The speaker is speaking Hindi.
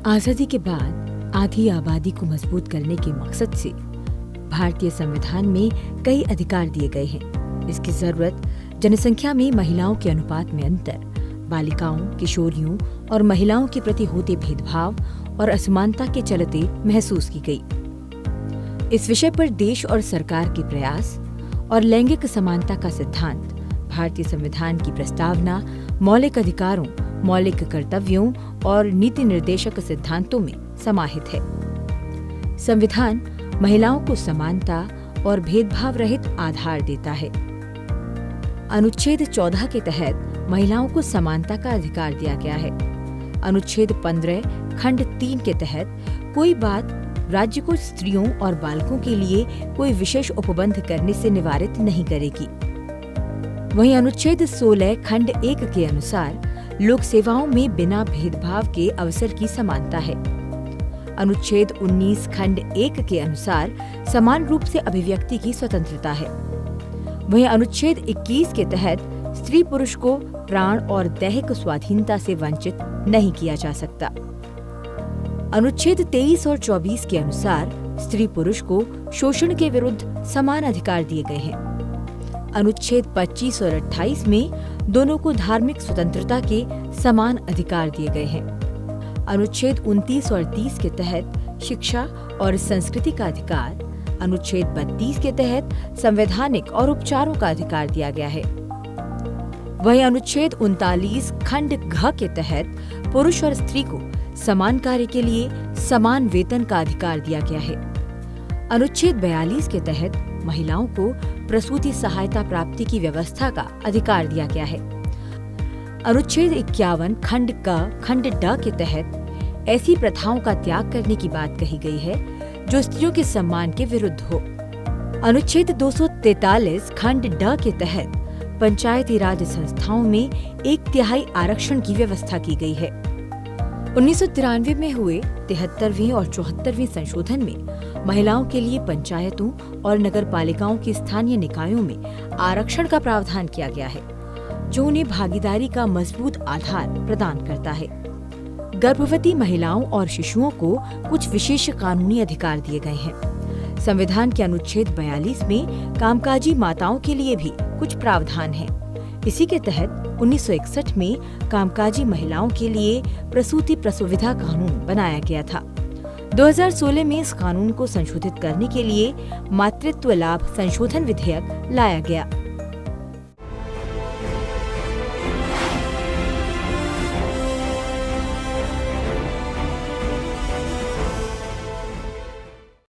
आजादी के बाद आधी आबादी को मजबूत करने के मकसद से भारतीय संविधान में कई अधिकार दिए गए हैं। इसकी जरूरत जनसंख्या में महिलाओं के अनुपात में अंतर, बालिकाओं, किशोरियों और महिलाओं के प्रति होते भेदभाव और असमानता के चलते महसूस की गई। इस विषय पर देश और सरकार के प्रयास और लैंगिक समानता का सिद्धांत भारतीय संविधान की प्रस्तावना मौलिक अधिकारों, मौलिक कर्तव्यों और नीति निर्देशक सिद्धांतों में समाहित है। संविधान महिलाओं को समानता और भेदभाव रहित आधार देता है। अनुच्छेद 14 के तहत महिलाओं को समानता का अधिकार दिया गया है। अनुच्छेद 15 खंड 3 के तहत कोई बात राज्य को स्त्रियों और बालकों के लिए कोई विशेष उपबंध करने से निवारित नहीं करेगी। वहीं अनुच्छेद 16 खंड 1 के अनुसार लोक सेवाओं में बिना भेदभाव के अवसर की समानता है। अनुच्छेद 19 खंड 1 के अनुसार समान रूप से अभिव्यक्ति की स्वतंत्रता है। वहीं अनुच्छेद 21 के तहत स्त्री पुरुष को प्राण और दैहिक स्वाधीनता से वंचित नहीं किया जा सकता। अनुच्छेद 23 और 24 के अनुसार स्त्री पुरुष को शोषण के विरुद्ध समान अधिकार दिए गए हैं। अनुच्छेद 25 और 28 में दोनों को धार्मिक स्वतंत्रता के समान अधिकार दिए गए हैं। अनुच्छेद 29 और 30 के तहत शिक्षा और संस्कृति का अधिकार, अनुच्छेद 32 के तहत संवैधानिक और उपचारों का अधिकार दिया गया है। वहीं अनुच्छेद 39 खंड घ के तहत पुरुष और स्त्री को समान कार्य के लिए समान वेतन का अधिकार दिया गया है। अनुच्छेद 42 के तहत महिलाओं को प्रसूति सहायता प्राप्ति की व्यवस्था का अधिकार दिया गया है। अनुच्छेद 51 खंड क खंड ड के तहत ऐसी प्रथाओं का त्याग करने की बात कही गई है जो स्त्रियों के सम्मान के विरुद्ध हो। अनुच्छेद 243 खंड ड के तहत पंचायती राज संस्थाओं में 1/3 आरक्षण की व्यवस्था की गई है। 1993 में हुए 73वें और 74वें संशोधन में महिलाओं के लिए पंचायतों और नगर पालिकाओं की स्थानीय निकायों में आरक्षण का प्रावधान किया गया है, जो उन्हें भागीदारी का मजबूत आधार प्रदान करता है। गर्भवती महिलाओं और शिशुओं को कुछ विशेष कानूनी अधिकार दिए गए हैं। संविधान के अनुच्छेद 42 में कामकाजी माताओं के लिए भी कुछ प्रावधान हैं। इसी के तहत 1961 में कामकाजी महिलाओं के लिए प्रसूति प्रसुविधा कानून बनाया गया था। 2016 में इस कानून को संशोधित करने के लिए मातृत्व लाभ संशोधन विधेयक लाया गया।